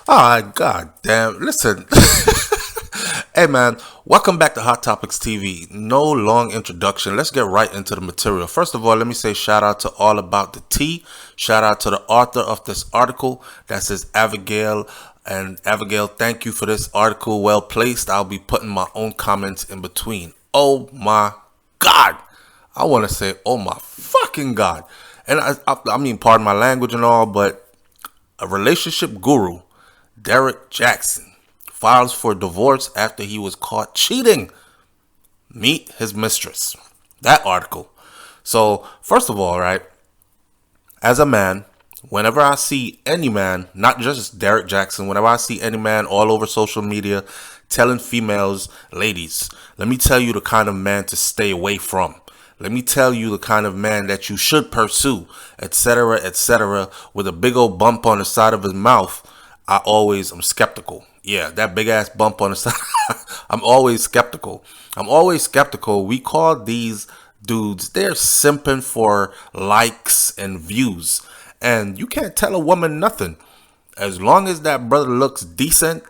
Oh, god damn. Listen. Hey, man. Welcome back to Hot Topics TV. No long introduction. Let's get right into the material. First of all, let me say shout out to All About the Tea. Shout out to the author of this article. That says Abigail. And Abigail, thank you for this article. Well placed. I'll be putting my own comments in between. Oh my god. I want to say, oh my fucking god. And I mean, pardon my language and all, but a relationship guru, Derrick Jaxn, files for divorce after he was caught cheating. Meet his mistress. That article. So, first of all, right, as a man, whenever I see any man, not just Derrick Jaxn, whenever I see any man all over social media telling females, ladies, let me tell you the kind of man to stay away from. Let me tell you the kind of man that you should pursue, etc., with a big old bump on the side of his mouth. I'm skeptical. Yeah, that big ass bump on the side. I'm always skeptical. I'm always skeptical. We call these dudes, they're simping for likes and views. And you can't tell a woman nothing. As long as that brother looks decent,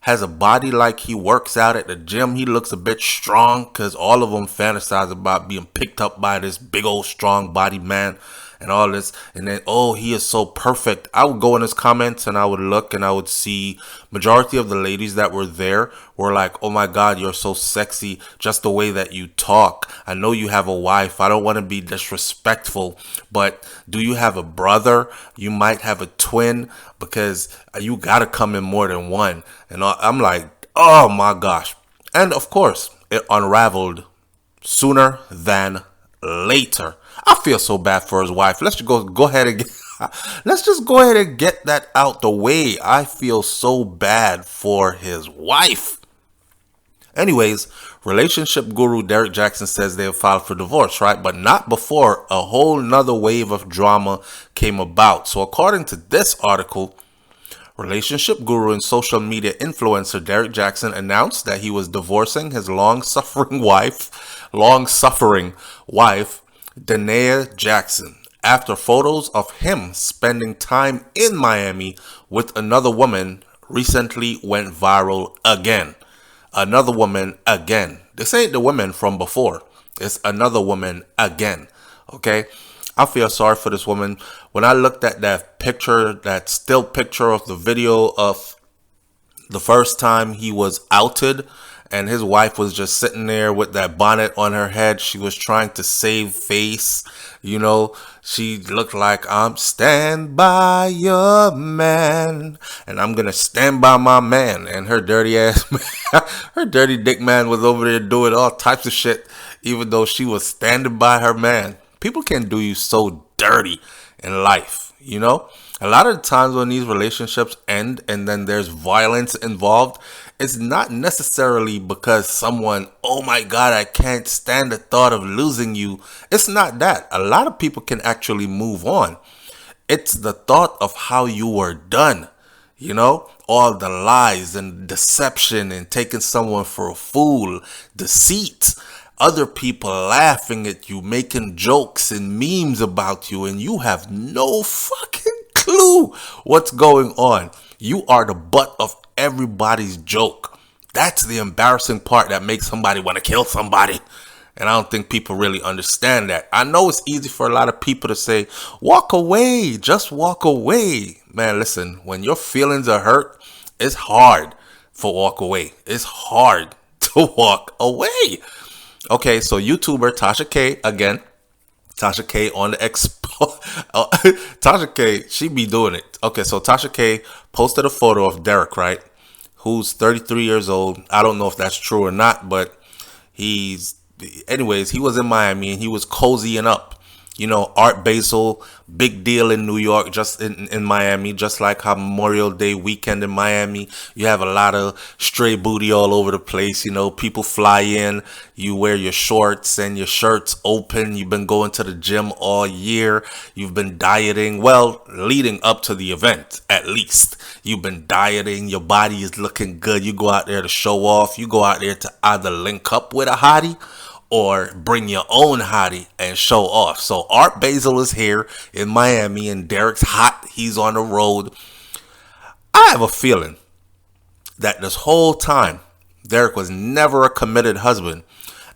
has a body like he works out at the gym, he looks a bit strong, because all of them fantasize about being picked up by this big old strong body man and all this. And then, oh, he is so perfect. I would go in his comments and I would look and I would see majority of the ladies that were there were like, oh my god, you're so sexy, just the way that you talk. I know you have a wife. I don't want to be disrespectful, but do you have a brother? You might have a twin, because you gotta come in more than one. And I'm like, oh my gosh. And of course, it unraveled sooner than later. I feel so bad for his wife. Let's just go ahead and let's just go ahead and get that out the way. I feel so bad for his wife. Anyways, relationship guru Derrick Jaxn says they have filed for divorce, right? But not before a whole nother wave of drama came about. So according to this article, relationship guru and social media influencer Derrick Jaxn announced that he was divorcing his long-suffering wife, Derrick Jaxn, after photos of him spending time in Miami with another woman recently went viral again. Another woman again. This ain't the woman from before. It's another woman again. Okay? I feel sorry for this woman. When I looked at that picture, that still picture of the video of the first time he was outed, and his wife was just sitting there with that bonnet on her head. She was trying to save face. You know, she looked like, I'm stand by your man, and I'm going to stand by my man. And her dirty ass man, her dirty dick man was over there doing all types of shit, even though she was standing by her man. People can do you so dirty in life, you know? A lot of the times when these relationships end and then there's violence involved, it's not necessarily because someone, oh my god, I can't stand the thought of losing you. It's not that. A lot of people can actually move on. It's the thought of how you were done. You know, all the lies and deception and taking someone for a fool, deceit, other people laughing at you, making jokes and memes about you, and you have no fucking clue what's going on. You are the butt of everybody's joke. That's the embarrassing part that makes somebody want to kill somebody. And I don't think people really understand that. I know it's easy for a lot of people to say, walk away, just walk away. Man, listen, when your feelings are hurt, it's hard to walk away. It's hard to walk away. Okay, so YouTuber Tasha K, again, Tasha K on the expo. Tasha K, she be doing it. Okay, so Tasha K posted a photo of Derrick, right? Who's 33 years old. I don't know if that's true or not, but anyways, he was in Miami and he was cozying up. You know, Art Basel, big deal in New York, just in Miami, just like how Memorial Day weekend in Miami, you have a lot of stray booty all over the place. You know, people fly in, you wear your shorts and your shirts open. You've been going to the gym all year. You've been dieting. Well, leading up to the event, at least. You've been dieting. Your body is looking good. You go out there to show off. You go out there to either link up with a hottie or bring your own hottie and show off. So Art Basel is here in Miami and Derrick's hot. He's on the road. have a feeling that this whole time, Derrick was never a committed husband.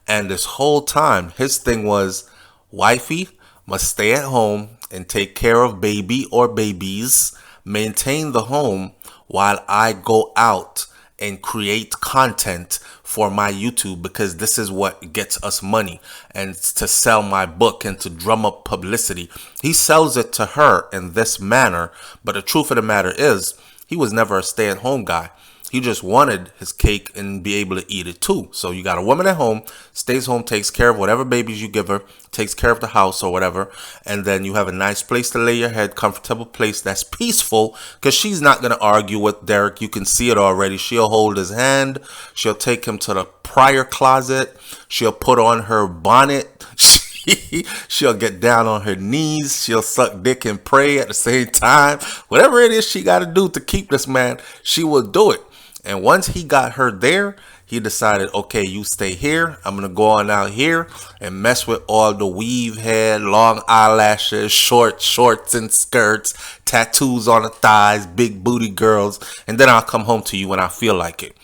And this whole time, his thing was, wifey must stay at home and take care of baby or babies, maintain the home while I go out and create content for my YouTube, because this is what gets us money, and to sell my book and to drum up publicity. He sells it to her in this manner, but the truth of the matter is he was never a stay-at-home guy. He just wanted his cake and be able to eat it too. So you got a woman at home, stays home, takes care of whatever babies you give her, takes care of the house or whatever. And then you have a nice place to lay your head, comfortable place that's peaceful, because she's not going to argue with Derrick. You can see it already. She'll hold his hand. She'll take him to the prior closet. She'll put on her bonnet. She'll get down on her knees. She'll suck dick and pray at the same time. Whatever it is she got to do to keep this man, she will do it. And once he got her there, he decided, okay, you stay here. I'm going to go on out here and mess with all the weave hair, long eyelashes, shorts and skirts, tattoos on the thighs, big booty girls. And then I'll come home to you when I feel like it.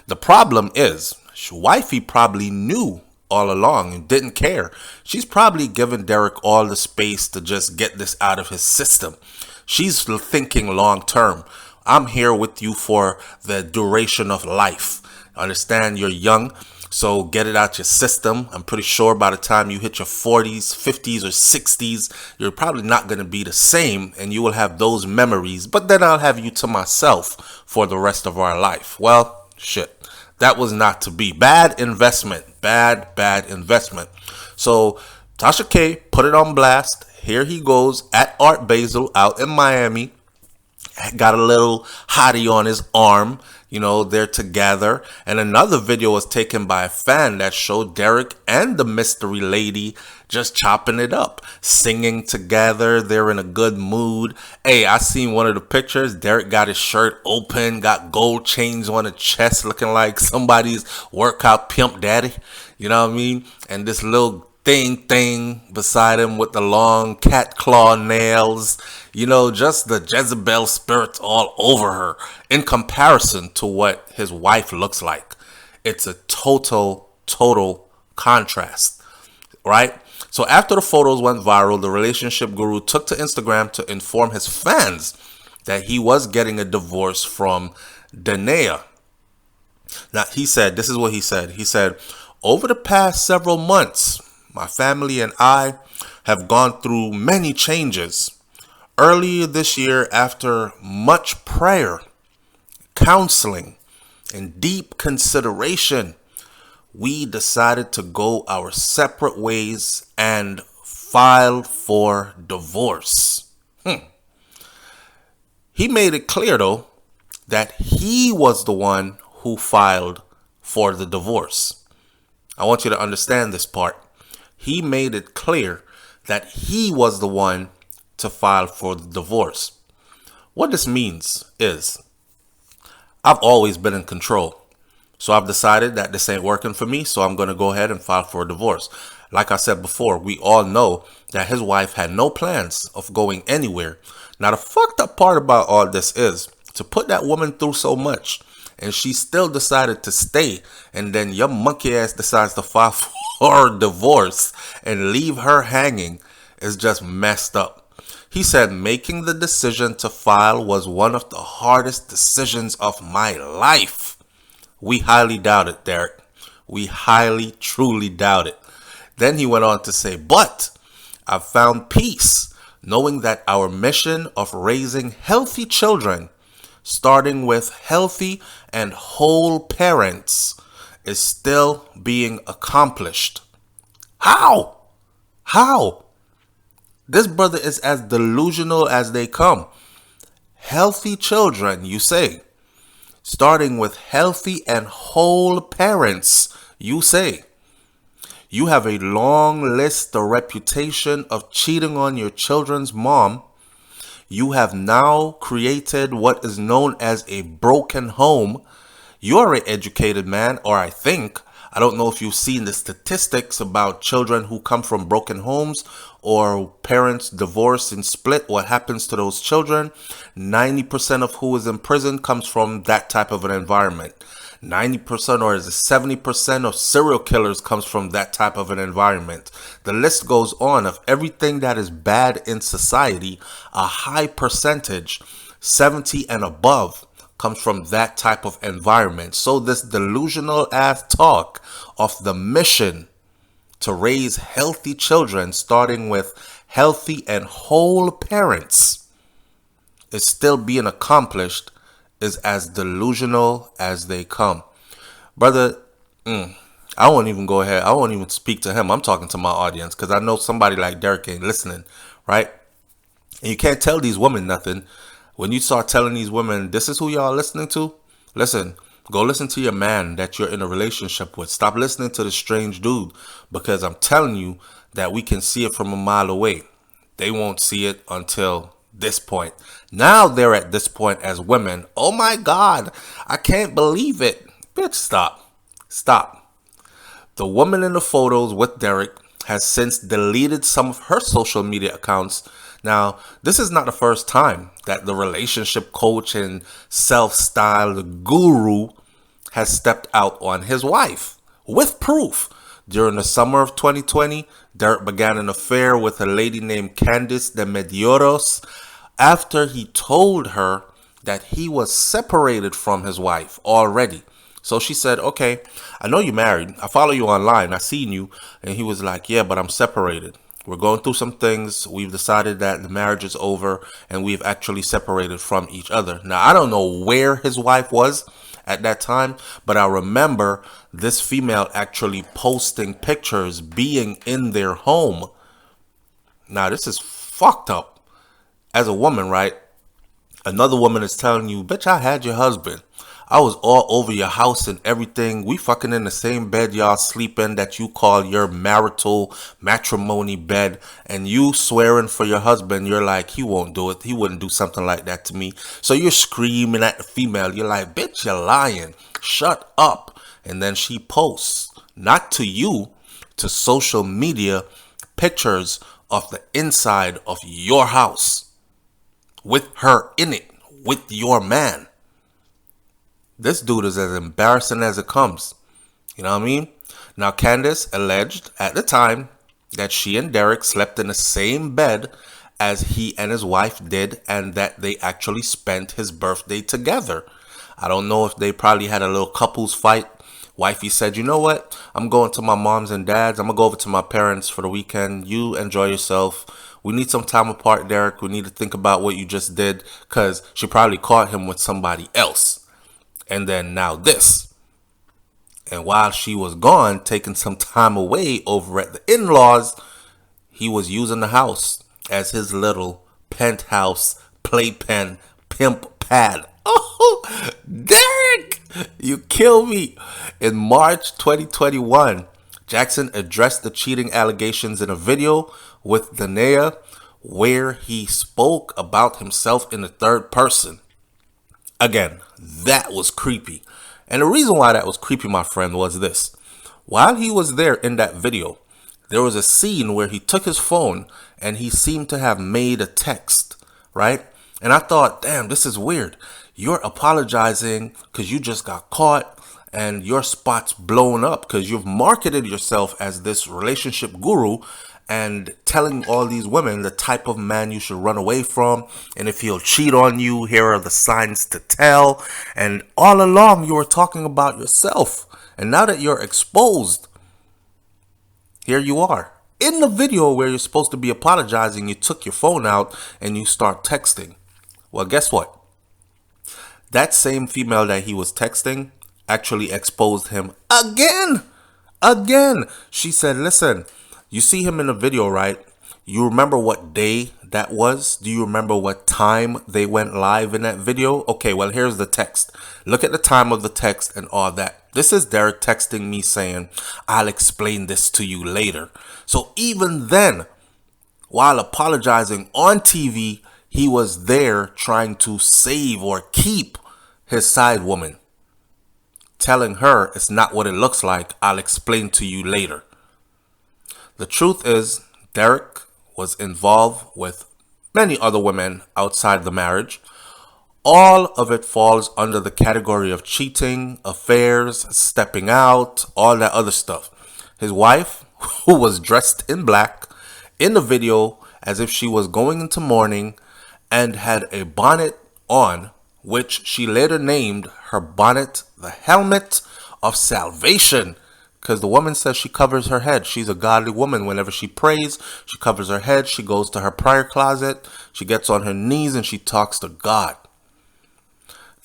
The problem is, wifey probably knew all along and didn't care. She's probably given Derrick all the space to just get this out of his system. She's thinking long term. I'm here with you for the duration of life. Understand, you're young, so get it out your system. I'm pretty sure by the time you hit your 40s, 50s, or 60s, you're probably not going to be the same, and you will have those memories. But then I'll have you to myself for the rest of our life. Well, shit. That was not to be. Bad investment. Bad investment. So Tasha K put it on blast. Here he goes at Art Basel out in Miami. Got a little hottie on his arm. You know, they're together. And another video was taken by a fan that showed Derrick and the mystery lady just chopping it up, singing together. They're in a good mood. Hey, I seen one of the pictures. Derrick got his shirt open, got gold chains on his chest, looking like somebody's workout pimp daddy. You know what I mean? And this little thing beside him with the long cat claw nails, you know, just the Jezebel spirits all over her in comparison to what his wife looks like. It's a total contrast, right? So after the photos went viral, the relationship guru took to Instagram to inform his fans that he was getting a divorce from Danae. Now, he said, this is what he said. He said, over the past several months, my family and I have gone through many changes. Earlier this year, after much prayer, counseling, and deep consideration, we decided to go our separate ways and file for divorce. He made it clear, though, that he was the one who filed for the divorce. I want you to understand this part. He made it clear that he was the one to file for the divorce. What this means is, I've always been in control. So I've decided that this ain't working for me, so I'm going to go ahead and file for a divorce. Like I said before, we all know that his wife had no plans of going anywhere. Now, the fucked up part about all this is, to put that woman through so much, and she still decided to stay, and then your monkey ass decides to file for a divorce and leave her hanging, is just messed up. He said, making the decision to file was one of the hardest decisions of my life. We highly doubt it, Derrick. We highly, truly doubt it. Then he went on to say, but I found peace knowing that our mission of raising healthy children, starting with healthy and whole parents, is still being accomplished. How? This brother is as delusional as they come. Healthy children, you say. Starting with healthy and whole parents, you say. You have a long list or reputation of cheating on your children's mom. You have now created what is known as a broken home. You're an educated man, or I think. I don't know if you've seen the statistics about children who come from broken homes or parents divorce and split. What happens to those children? 90% of who is in prison comes from that type of an environment. 90% or is it 70% of serial killers comes from that type of an environment. The list goes on of everything that is bad in society. A high percentage, 70 and above, comes from that type of environment. So this delusional ass talk of the mission to raise healthy children, starting with healthy and whole parents, is still being accomplished, is as delusional as they come. Brother, I won't even go ahead. I won't even speak to him. I'm talking to my audience because I know somebody like Derrick ain't listening, right? And you can't tell these women nothing. When you start telling these women, this is who y'all listening to, listen, go listen to your man that you're in a relationship with. Stop listening to the strange dude, because I'm telling you that we can see it from a mile away. They won't see it until this point. Now they're at this point as women. Oh my God, I can't believe it. Bitch, stop. Stop. The woman in the photos with Derrick has since deleted some of her social media accounts. Now, this is not the first time that the relationship coach and self-styled guru has stepped out on his wife with proof. During the summer of 2020, Derrick began an affair with a lady named Candice de Medeiros after he told her that he was separated from his wife already. So she said, okay, I know you're married. I follow you online. I seen you. And he was like, yeah, but I'm separated. We're going through some things. We've decided that the marriage is over and we've actually separated from each other. Now, I don't know where his wife was at that time, but I remember this female actually posting pictures being in their home. Now, this is fucked up. As a woman, right? Another woman is telling you, bitch, I had your husband. I was all over your house and everything. We fucking in the same bed y'all sleep in that you call your marital matrimony bed. And you swearing for your husband. You're like, he won't do it. He wouldn't do something like that to me. So you're screaming at the female. You're like, bitch, you're lying. Shut up. And then she posts, not to you, to social media, pictures of the inside of your house with her in it, with your man. This dude is as embarrassing as it comes. You know what I mean? Now, Candice alleged at the time that she and Derrick slept in the same bed as he and his wife did, and that they actually spent his birthday together. I don't know if they probably had a little couples fight. Wifey said, you know what? I'm going to my mom's and dad's. I'm going to go over to my parents for the weekend. You enjoy yourself. We need some time apart, Derrick. We need to think about what you just did, because she probably caught him with somebody else. And then now this. And while she was gone, taking some time away over at the in-laws, he was using the house as his little penthouse playpen pimp pad. Oh, Derrick, you kill me. In March 2021, Jaxn addressed the cheating allegations in a video with Danae, where he spoke about himself in the third person. Again, that was creepy. And the reason why that was creepy, my friend, was this. While he was there in that video, there was a scene where he took his phone and he seemed to have made a text, right? And I thought, damn, this is weird. You're apologizing because you just got caught and your spot's blown up because you've marketed yourself as this relationship guru and telling all these women the type of man you should run away from. And if he'll cheat on you, here are the signs to tell. And all along you were talking about yourself. And now that you're exposed, here you are. In the video where you're supposed to be apologizing, you took your phone out and you start texting. Well, guess what? That same female that he was texting actually exposed him again. Again. She said, listen, you see him in the video, right? You remember what day that was? Do you remember what time they went live in that video? Okay, well, here's the text. Look at the time of the text and all that. This is Derrick texting me saying, I'll explain this to you later. So even then, while apologizing on TV, he was there trying to save or keep his side woman. telling her it's not what it looks like. I'll explain to you later. The truth is, Derrick was involved with many other women outside the marriage. All of it falls under the category of cheating, affairs, stepping out, all that other stuff. His wife, who was dressed in black in the video as if she was going into mourning and had a bonnet on, which she later named her bonnet the helmet of salvation, because the woman says she covers her head. She's a godly woman. Whenever she prays, she covers her head. She goes to her prayer closet. She gets on her knees and she talks to God.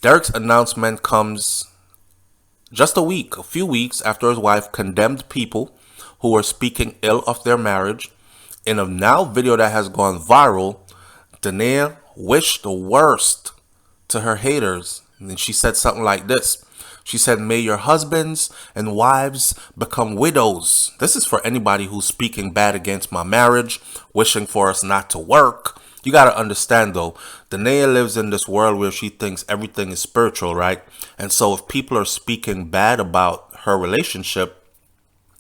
Derrick's announcement comes just a few weeks after his wife condemned people who were speaking ill of their marriage. In a now video that has gone viral, Danae wished the worst to her haters. And then she said something like this. She said, "May your husbands and wives become widows." This is for anybody who's speaking bad against my marriage, wishing for us not to work. You got to understand, though, Danae lives in this world where she thinks everything is spiritual, right? And so if people are speaking bad about her relationship,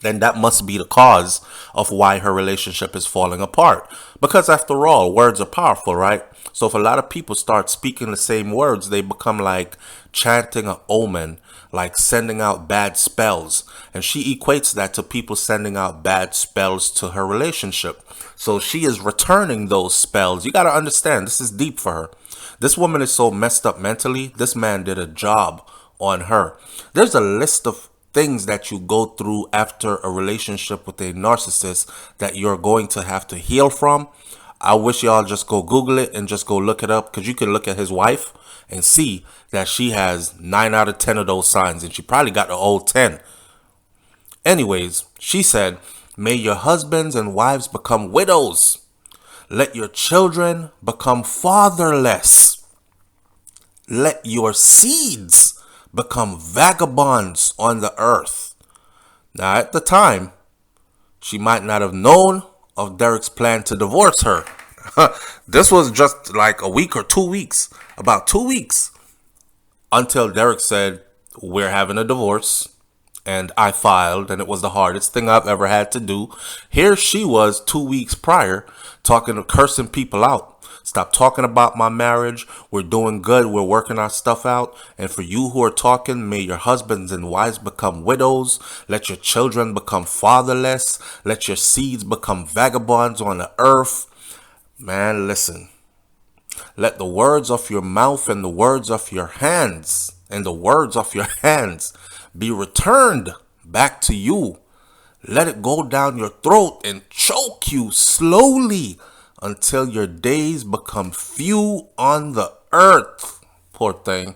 then that must be the cause of why her relationship is falling apart. Because after all, words are powerful, right? So if a lot of people start speaking the same words, they become like chanting an omen, like sending out bad spells. And she equates that to people sending out bad spells to her relationship. So she is returning those spells. You got to understand, this is deep for her. This woman is so messed up mentally. This man did a job on her. There's a list of things that you go through after a relationship with a narcissist that you're going to have to heal from. I wish y'all just go Google it and just go look it up, because you can look at his wife and see that she has 9 out of 10 of those signs, and she probably got the old 10. Anyways, she said, "May your husbands and wives become widows. Let your children become fatherless. Let your seeds become vagabonds on the earth." Now, at the time, she might not have known of Derrick's plan to divorce her. This was just like a week or 2 weeks, about 2 weeks, until Derrick said, "We're having a divorce." And I filed, and it was the hardest thing I've ever had to do. Here she was 2 weeks prior, cursing people out. "Stop talking about my marriage. We're doing good. We're working our stuff out. And for you who are talking, may your husbands and wives become widows. Let your children become fatherless. Let your seeds become vagabonds on the earth." Man, listen. Let the words of your mouth and the words of your hands be returned back to you. Let it go down your throat and choke you slowly until your days become few on the earth. Poor thing.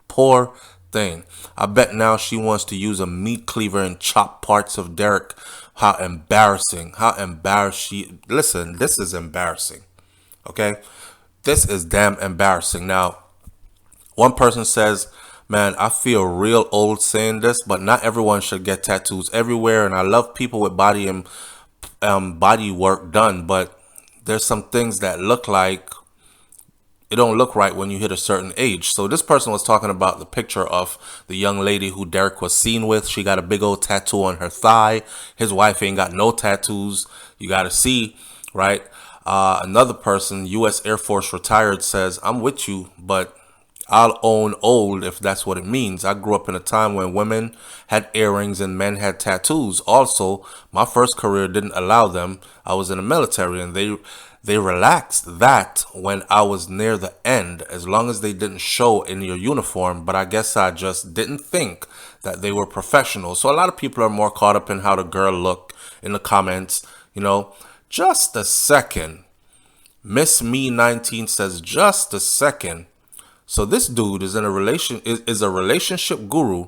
Poor thing. I bet now she wants to use a meat cleaver and chop parts of Derrick. How embarrassing. How embarrassed she... Listen, this is embarrassing. Okay? This is damn embarrassing. Now, one person says, "Man, I feel real old saying this, but not everyone should get tattoos everywhere. And I love people with body and body work done, but there's some things that look like it don't look right when you hit a certain age." So this person was talking about the picture of the young lady who Derrick was seen with. She got a big old tattoo on her thigh. His wife ain't got no tattoos. You got to see, right? Another person, U.S. Air Force retired, says, "I'm with you, but I'll own old if that's what it means. I grew up in a time when women had earrings and men had tattoos. Also, my first career didn't allow them. I was in the military, and they relaxed that when I was near the end, as long as they didn't show in your uniform. But I guess I just didn't think that they were professional." So a lot of people are more caught up in how the girl looked in the comments. You know, just a second. Miss Me 19 says, "Just a second." So this dude is in a relationship guru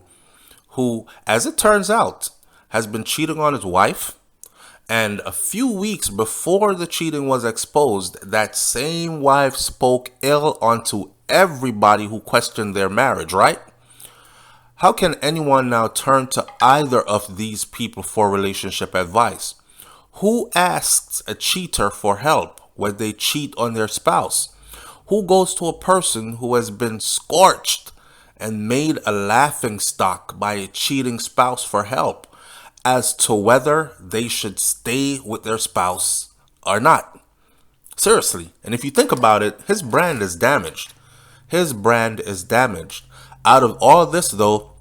who, as it turns out, has been cheating on his wife. And a few weeks before the cheating was exposed, that same wife spoke ill onto everybody who questioned their marriage, right? How can anyone now turn to either of these people for relationship advice? Who asks a cheater for help when they cheat on their spouse? Who goes to a person who has been scorched and made a laughing stock by a cheating spouse for help as to whether they should stay with their spouse or not. Seriously. And if you think about it, his brand is damaged. His brand is damaged. Out of all this, though,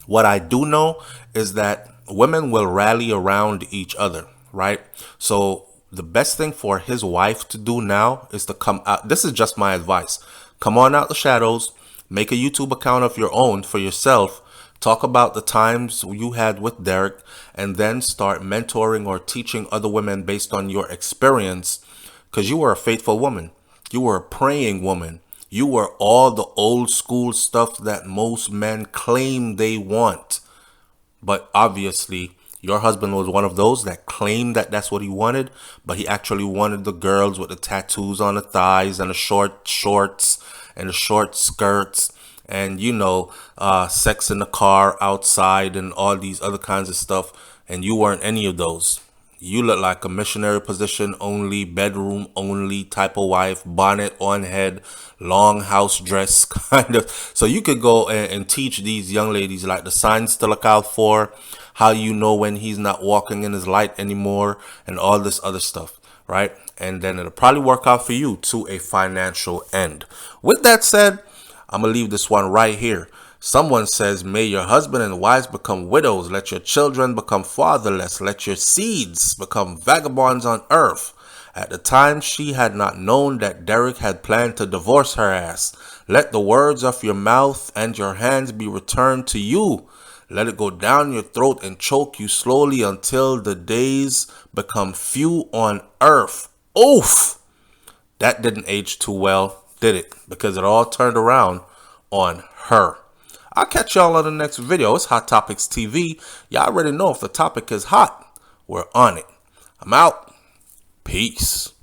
what I do know is that women will rally around each other, right? So the best thing for his wife to do now is to come out. This is just my advice. Come on out the shadows, make a YouTube account of your own for yourself. Talk about the times you had with Derrick, and then start mentoring or teaching other women based on your experience, because you were a faithful woman. You were a praying woman. You were all the old school stuff that most men claim they want. But obviously, your husband was one of those that claimed that that's what he wanted, but he actually wanted the girls with the tattoos on the thighs and the short shorts and the short skirts and, sex in the car outside and all these other kinds of stuff. And you weren't any of those. You look like a missionary position only, bedroom only type of wife, bonnet on head, long house dress kind of. So you could go and teach these young ladies like the signs to look out for, how you know when he's not walking in his light anymore, and all this other stuff, right? And then it'll probably work out for you to a financial end. With that said, I'm going to leave this one right here. Someone says, may your husband and wives become widows. Let your children become fatherless. Let your seeds become vagabonds on earth. At the time, she had not known that Derrick had planned to divorce her ass. Let the words of your mouth and your hands be returned to you. Let it go down your throat and choke you slowly until the days become few on earth. Oof! That didn't age too well, did it? Because it all turned around on her. I'll catch y'all on the next video. It's Hot Topics TV. Y'all already know if the topic is hot, we're on it. I'm out. Peace.